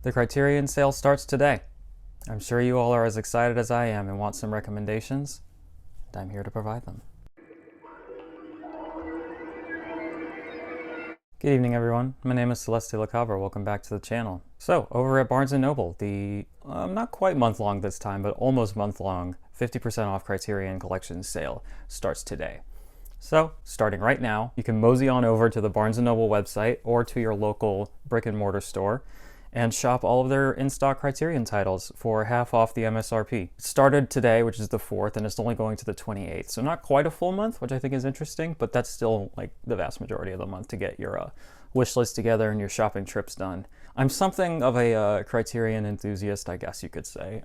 The Criterion sale starts today. I'm sure you all are as excited as I am and want some recommendations, and I'm here to provide them. Good evening, everyone. My name is Celeste Lacavra. Welcome back to the channel. So, over at Barnes & Noble, the not quite month-long this time, but almost month-long 50% off Criterion Collection sale starts today. So, starting right now, you can mosey on over to the Barnes & Noble website or to your local brick-and-mortar store and shop all of their in-stock Criterion titles for half off the MSRP. It started today, which is the 4th, and it's only going to the 28th. So not quite a full month, which I think is interesting, but that's still like the vast majority of the month to get your wish list together and your shopping trips done. I'm something of a Criterion enthusiast, I guess you could say.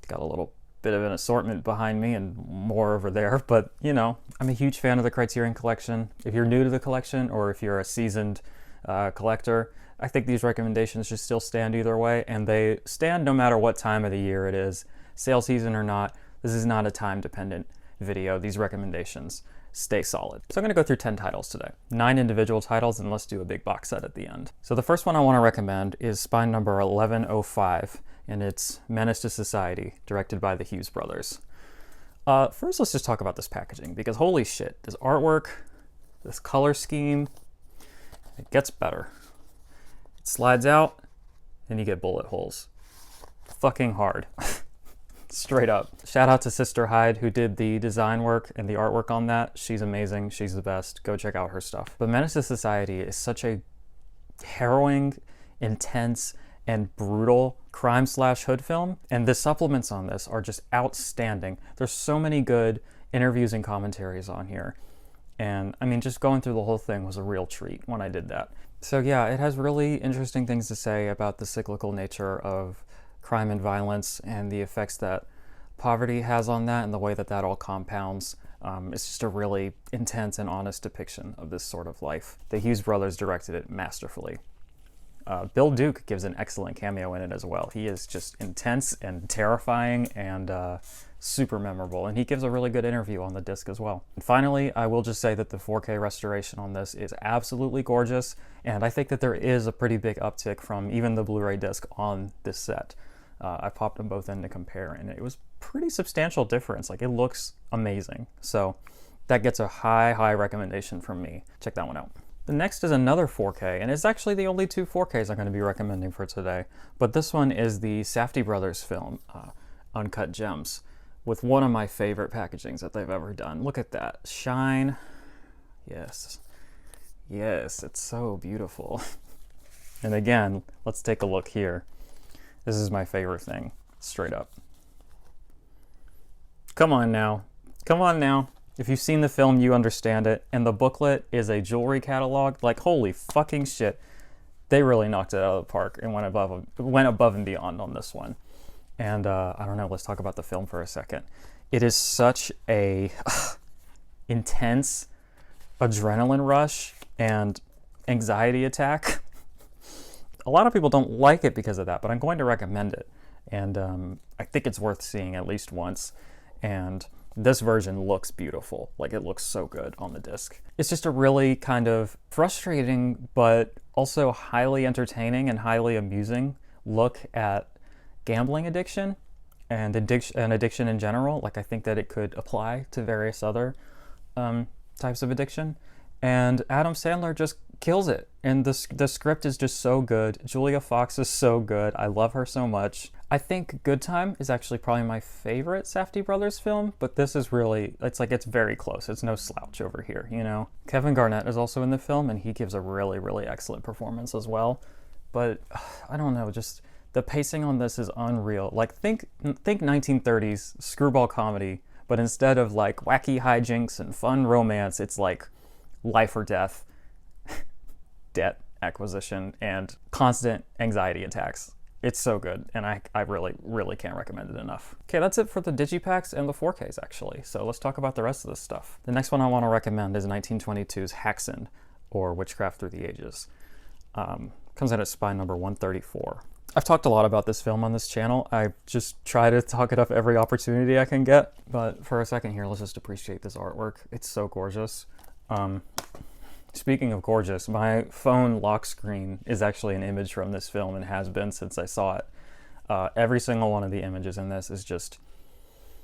Got a little bit of an assortment behind me and more over there, but you know, I'm a huge fan of the Criterion collection. If you're new to the collection or if you're a seasoned collector, I think these recommendations should still stand either way, and they stand no matter what time of the year it is, sale season or not. This is not a time-dependent video. These recommendations stay solid. So I'm going to go through 10 titles today. 9 individual titles, and let's do a big box set at the end. So the first one I want to recommend is spine number 1105, and it's Menace to Society, directed by the Hughes brothers. First, let's just talk about this packaging, because holy shit, this artwork, this color scheme, it gets better. It slides out, and you get bullet holes. Fucking hard. Straight up. Shout out to Sister Hyde, who did the design work and the artwork on that. She's amazing. She's the best. Go check out her stuff. But Menace to Society is such a harrowing, intense, and brutal crime/hood film, and the supplements on this are just outstanding. There's so many good interviews and commentaries on here. And I mean, just going through the whole thing was a real treat when I did that. So yeah, it has really interesting things to say about the cyclical nature of crime and violence and the effects that poverty has on that and the way that that all compounds. It's just a really intense and honest depiction of this sort of life. The Hughes brothers directed it masterfully. Bill Duke gives an excellent cameo in it as well. He is just intense and terrifying and super memorable, and he gives a really good interview on the disc as well. And finally, I will just say that the 4K restoration on this is absolutely gorgeous, and I think that there is a pretty big uptick from even the Blu-ray disc on this set. I popped them both in to compare, and it was pretty substantial difference. Like, it looks amazing. So that gets a high recommendation from me. Check that one out. The next is another 4K, and it's actually the only 2 4Ks I'm going to be recommending for today. But this one is the Safdie brothers film, Uncut Gems, with one of my favorite packagings that they've ever done. Look at that. Shine. Yes. Yes, it's so beautiful. And again, let's take a look here. This is my favorite thing, straight up. Come on now. Come on now. If you've seen the film, you understand it. And the booklet is a jewelry catalog. Like, holy fucking shit. They really knocked it out of the park and went above and beyond on this one. And I don't know, let's talk about the film for a second. It is such a intense adrenaline rush and anxiety attack. A lot of people don't like it because of that, but I'm going to recommend it. And I think it's worth seeing at least once. And this version looks beautiful. Like, it looks so good on the disc. It's just a really kind of frustrating, but also highly entertaining and highly amusing look at gambling addiction and addiction in general. Like, I think that it could apply to various other types of addiction. And Adam Sandler just kills it. And the script is just so good. Julia Fox is so good. I love her so much. I think Good Time is actually probably my favorite Safdie brothers film, but this is really, it's very close. It's no slouch over here, you know? Kevin Garnett is also in the film, and he gives a really excellent performance as well. But I don't know, just the pacing on this is unreal. Like, think 1930s screwball comedy, but instead of like wacky hijinks and fun romance, it's like life or death, debt acquisition, and constant anxiety attacks. It's so good, and I really can't recommend it enough. Okay, that's it for the Digipacks and the 4Ks, actually. So let's talk about the rest of this stuff. The next one I want to recommend is 1922's Häxan, or Witchcraft Through the Ages. Comes out at spine number 134. I've talked a lot about this film on this channel. I just try to talk it up every opportunity I can get. But for a second here, let's just appreciate this artwork. It's so gorgeous. Speaking of gorgeous, my phone lock screen is actually an image from this film and has been since I saw it. Every single one of the images in this is just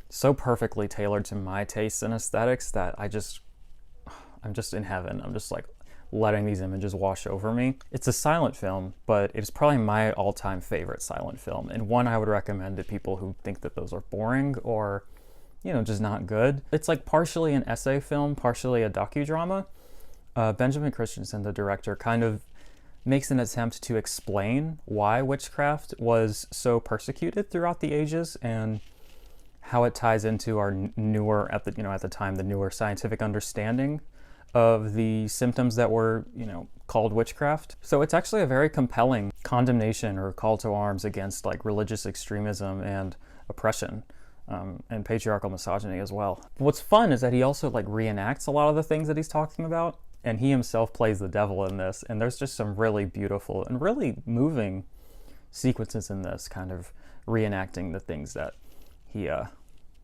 so perfectly tailored to my tastes and aesthetics that I'm just in heaven. I'm just like letting these images wash over me. It's a silent film, but it's probably my all-time favorite silent film, and one I would recommend to people who think that those are boring or, you know, just not good. It's like partially an essay film, partially a docudrama. Benjamin Christensen, the director, kind of makes an attempt to explain why witchcraft was so persecuted throughout the ages and how it ties into our newer, at the time, the newer scientific understanding of the symptoms that were, called witchcraft. So it's actually a very compelling condemnation or call to arms against like religious extremism and oppression, and patriarchal misogyny as well. What's fun is that he also like reenacts a lot of the things that he's talking about, and he himself plays the devil in this, and there's just some really beautiful and really moving sequences in this, kind of reenacting the things that he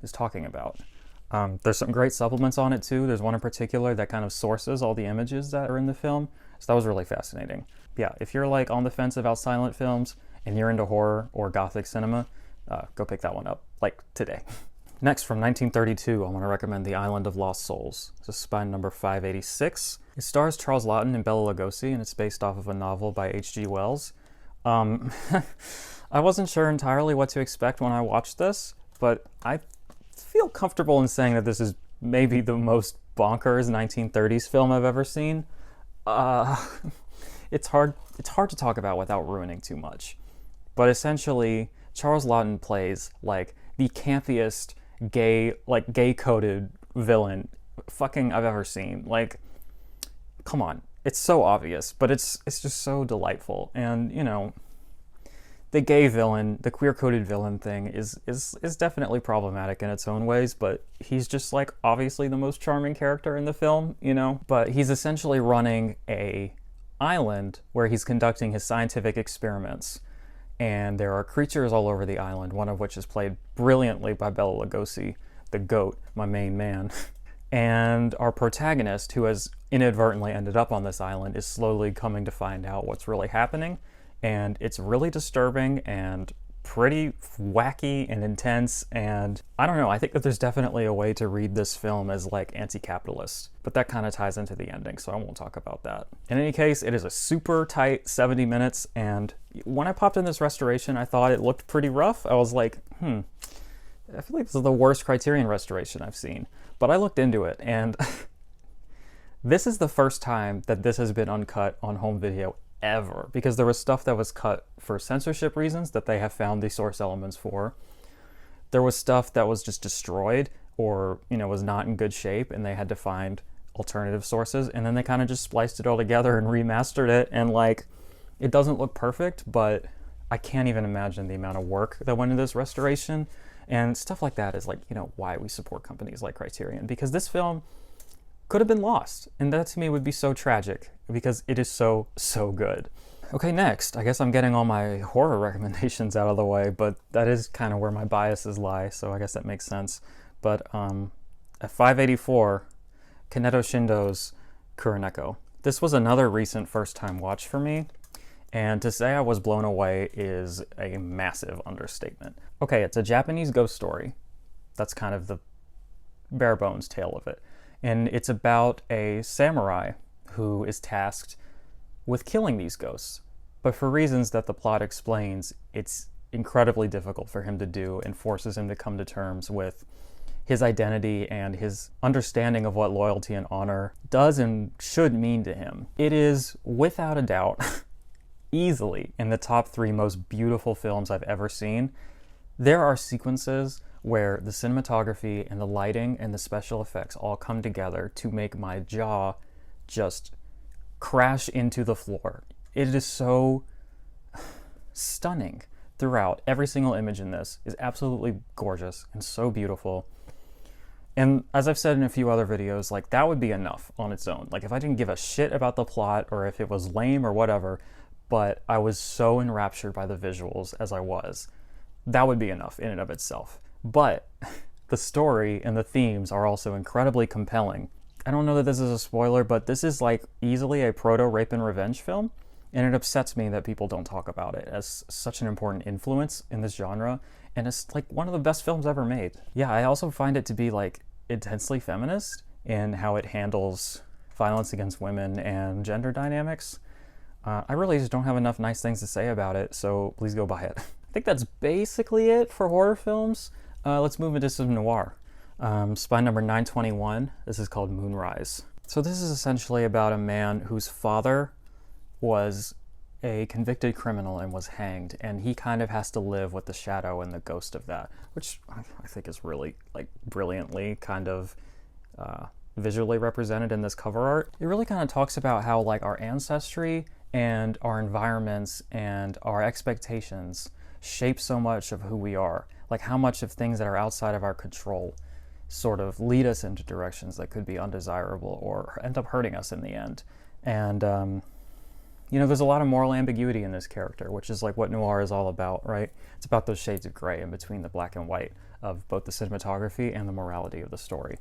is talking about. There's some great supplements on it too. There's one in particular that kind of sources all the images that are in the film, so that was really fascinating. Yeah, if you're like on the fence about silent films and you're into horror or gothic cinema, go pick that one up, like today. Next, from 1932, I want to recommend The Island of Lost Souls. This is by number 586. It stars Charles Laughton and Bela Lugosi, and it's based off of a novel by H.G. Wells. I wasn't sure entirely what to expect when I watched this, but I feel comfortable in saying that this is maybe the most bonkers 1930s film I've ever seen. It's hard to talk about without ruining too much. But essentially, Charles Laughton plays like the campiest gay-coded villain I've ever seen. Like, come on. It's so obvious, but it's just so delightful. And, the gay villain, the queer-coded villain thing is definitely problematic in its own ways, but he's just like obviously the most charming character in the film, But he's essentially running a island where he's conducting his scientific experiments, and there are creatures all over the island, one of which is played brilliantly by Bela Lugosi, the GOAT, my main man. And our protagonist, who has inadvertently ended up on this island, is slowly coming to find out what's really happening. And it's really disturbing and pretty wacky and intense, and I don't know, I think that there's definitely a way to read this film as like anti-capitalist, but that kind of ties into the ending, so I won't talk about that. In any case, it is a super tight 70 minutes, and when I popped in this restoration, I thought it looked pretty rough. I was like, I feel like this is the worst Criterion restoration I've seen, but I looked into it, and this is the first time that this has been uncut on home video ever, because there was stuff that was cut for censorship reasons that they have found the source elements for. There was stuff that was just destroyed or, was not in good shape, and they had to find alternative sources, and then they kind of just spliced it all together and remastered it, and like, it doesn't look perfect, but I can't even imagine the amount of work that went into this restoration, and stuff like that is like, why we support companies like Criterion, because this film could have been lost, and that to me would be so tragic because it is so good. Okay, next, I guess I'm getting all my horror recommendations out of the way, but that is kind of where my biases lie, so I guess that makes sense. But at 584, Kaneto Shindo's Kuroneko. This was another recent first-time watch for me, and to say I was blown away is a massive understatement. Okay, it's a Japanese ghost story. That's kind of the bare bones tale of it. And it's about a samurai who is tasked with killing these ghosts. But for reasons that the plot explains, it's incredibly difficult for him to do and forces him to come to terms with his identity and his understanding of what loyalty and honor does and should mean to him. It is, without a doubt, easily in the top 3 most beautiful films I've ever seen. There are sequences where the cinematography and the lighting and the special effects all come together to make my jaw just crash into the floor. It is so stunning throughout. Every single image in this is absolutely gorgeous and so beautiful. And as I've said in a few other videos, like, that would be enough on its own. Like, if I didn't give a shit about the plot or if it was lame or whatever, but I was so enraptured by the visuals as I was, that would be enough in and of itself. But the story and the themes are also incredibly compelling. I don't know that this is a spoiler, but this is like easily a proto rape and revenge film, and it upsets me that people don't talk about it as such an important influence in this genre, and it's like one of the best films ever made. Yeah, I also find it to be like intensely feminist in how it handles violence against women and gender dynamics. I really just don't have enough nice things to say about it, so please go buy it. I think that's basically it for horror films. Let's move into some noir. Spine number 921. This is called Moonrise. So this is essentially about a man whose father was a convicted criminal and was hanged, and he kind of has to live with the shadow and the ghost of that, which I think is really like brilliantly kind of visually represented in this cover art. It really kind of talks about how like our ancestry and our environments and our expectations shape so much of who we are. Like how much of things that are outside of our control sort of lead us into directions that could be undesirable or end up hurting us in the end. And, you know, there's a lot of moral ambiguity in this character, which is like what noir is all about, right? It's about those shades of gray in between the black and white of both the cinematography and the morality of the story.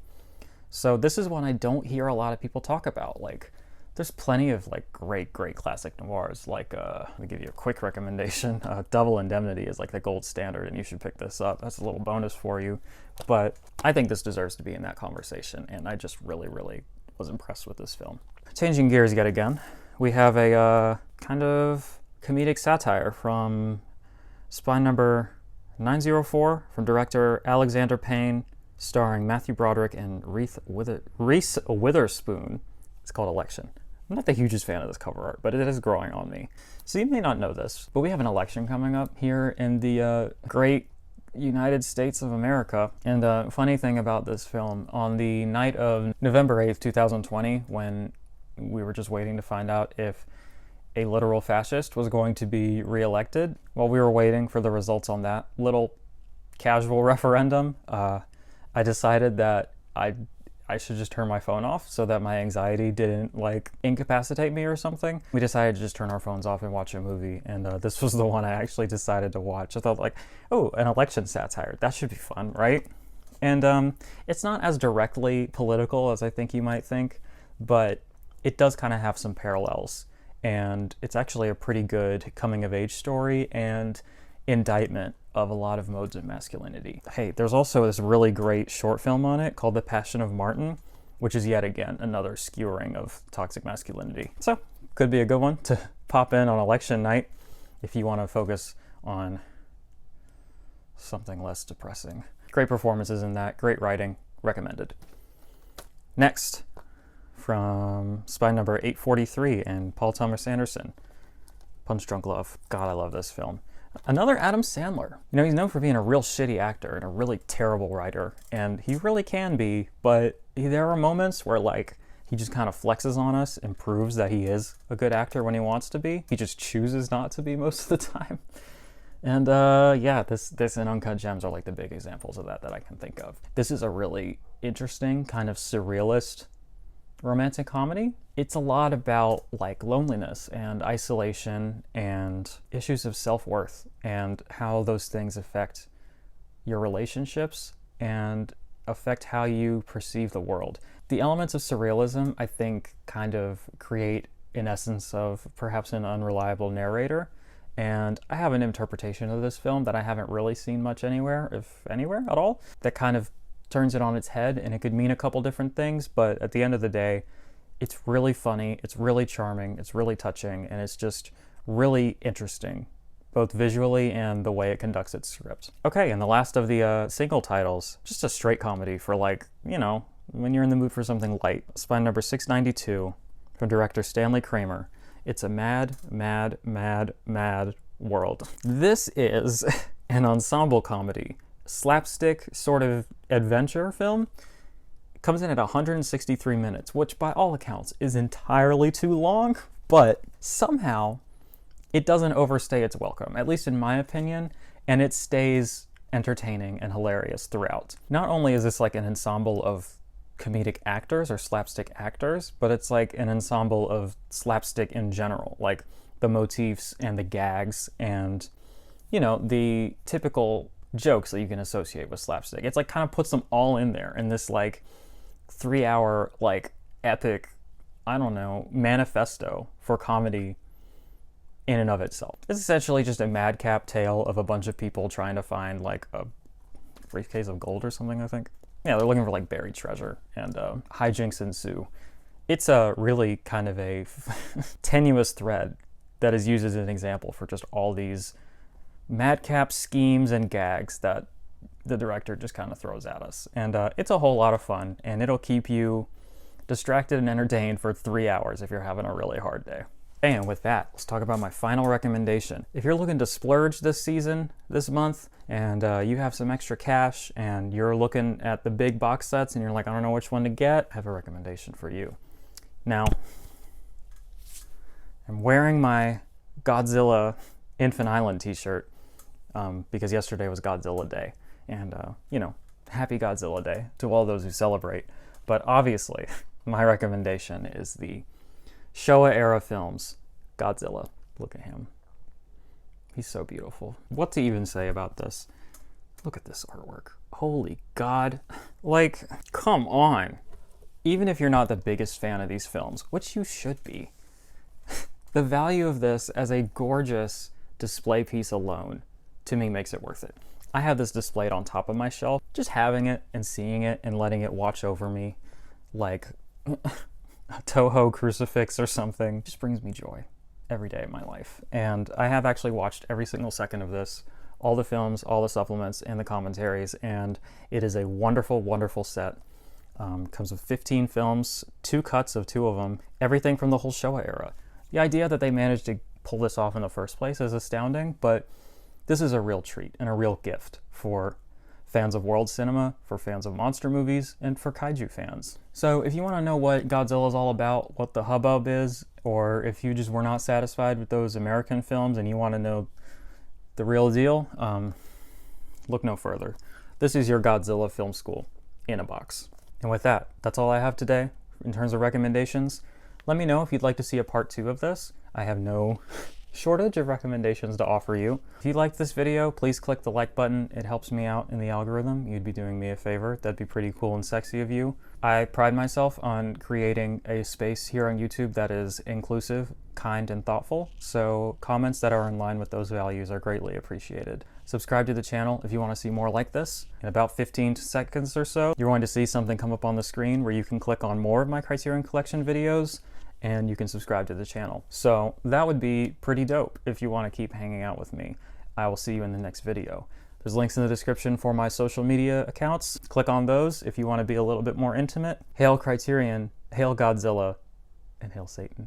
So this is one I don't hear a lot of people talk about. Like, there's plenty of like great classic noirs. Like, let me give you a quick recommendation. Double Indemnity is like the gold standard, and you should pick this up. That's a little bonus for you. But I think this deserves to be in that conversation, and I just really was impressed with this film. Changing gears yet again, we have a kind of comedic satire from Spine number 904 from director Alexander Payne, starring Matthew Broderick and Reese Witherspoon. It's called Election. I'm not the hugest fan of this cover art, but it is growing on me. So you may not know this, but we have an election coming up here in the great United States of America. And the funny thing about this film, on the night of November 8th, 2020, when we were just waiting to find out if a literal fascist was going to be reelected, while we were waiting for the results on that little casual referendum, I decided that I should just turn my phone off so that my anxiety didn't like incapacitate me or something. We decided to just turn our phones off and watch a movie, and this was the one I actually decided to watch. I thought like, oh, an election satire, that should be fun, right? And it's not as directly political as I think you might think, but it does kind of have some parallels, and it's actually a pretty good coming of age story and indictment of a lot of modes of masculinity. Hey, there's also this really great short film on it called The Passion of Martin, which is yet again another skewering of toxic masculinity. So, could be a good one to pop in on election night if you want to focus on something less depressing. Great performances in that, great writing, recommended. Next, from Spy number 843 and Paul Thomas Anderson, Punch Drunk Love. God, I love this film. Another Adam Sandler. You know, he's known for being a real shitty actor and a really terrible writer, and he really can be, but there are moments where, like, he just kind of flexes on us and proves that he is a good actor when he wants to be. He just chooses not to be most of the time. And, yeah, this and Uncut Gems are, like, the big examples of that I can think of. This is a really interesting, kind of surrealist romantic comedy. It's a lot about like loneliness and isolation and issues of self-worth and how those things affect your relationships and affect how you perceive the world. The elements of surrealism, I think, kind of create an essence of perhaps an unreliable narrator. And I have an interpretation of this film that I haven't really seen much anywhere, if anywhere at all, that kind of turns it on its head, and it could mean a couple different things, but at the end of the day, it's really funny, it's really charming, it's really touching, and it's just really interesting, both visually and the way it conducts its script. Okay, and the last of the single titles, just a straight comedy for like, you know, when you're in the mood for something light. Spine number 692 from director Stanley Kramer. It's a mad world. This is an ensemble comedy, slapstick sort of adventure film. It comes in at 163 minutes, which by all accounts is entirely too long, but somehow it doesn't overstay its welcome, at least in my opinion, and it stays entertaining and hilarious throughout. Not only is this like an ensemble of comedic actors or slapstick actors, but it's like an ensemble of slapstick in general, like the motifs and the gags and, you know, the typical jokes that you can associate with slapstick. It's like kind of puts them all in there in this like 3-hour, like, epic, I don't know, manifesto for comedy in and of itself. It's essentially just a madcap tale of a bunch of people trying to find, like, a briefcase of gold or something, I think. Yeah, they're looking for, like, buried treasure, and hijinks ensue. It's a really kind of a tenuous thread that is used as an example for just all these madcap schemes and gags that the director just kind of throws at us. And it's a whole lot of fun, and it'll keep you distracted and entertained for 3 hours if you're having a really hard day. And with that, let's talk about my final recommendation. If you're looking to splurge this season, this month, and you have some extra cash and you're looking at the big box sets and you're like, I don't know which one to get, I have a recommendation for you. Now, I'm wearing my Godzilla Infant Island t-shirt because yesterday was Godzilla Day. And, you know, happy Godzilla Day to all those who celebrate. But obviously, my recommendation is the Showa era films, Godzilla. Look at him. He's so beautiful. What to even say about this? Look at this artwork. Holy God. Like, come on. Even if you're not the biggest fan of these films, which you should be, the value of this as a gorgeous display piece alone, to me, makes it worth it. I have this displayed on top of my shelf. Just having it and seeing it and letting it watch over me like a Toho crucifix or something just brings me joy every day of my life. And I have actually watched every single second of this, all the films, all the supplements, and the commentaries, and it is a wonderful, wonderful set. Comes with 15 films, 2 cuts of 2 of them, everything from the whole Showa era. The idea that they managed to pull this off in the first place is astounding, but this is a real treat and a real gift for fans of world cinema, for fans of monster movies, and for kaiju fans. So if you want to know what Godzilla is all about, what the hubbub is, or if you just were not satisfied with those American films and you want to know the real deal, look no further. This is your Godzilla film school in a box. And with that, that's all I have today in terms of recommendations. Let me know if you'd like to see a part 2 of this. I have no shortage of recommendations to offer you. If you liked this video, please click the like button. It helps me out in the algorithm. You'd be doing me a favor. That'd be pretty cool and sexy of you. I pride myself on creating a space here on YouTube that is inclusive, kind, and thoughtful, so comments that are in line with those values are greatly appreciated. Subscribe to the channel if you want to see more like this. In about 15 seconds or so, you're going to see something come up on the screen where you can click on more of my Criterion Collection videos, and you can subscribe to the channel. So that would be pretty dope if you want to keep hanging out with me. I will see you in the next video. There's links in the description for my social media accounts. Click on those if you want to be a little bit more intimate. Hail Criterion, hail Godzilla, and hail Satan.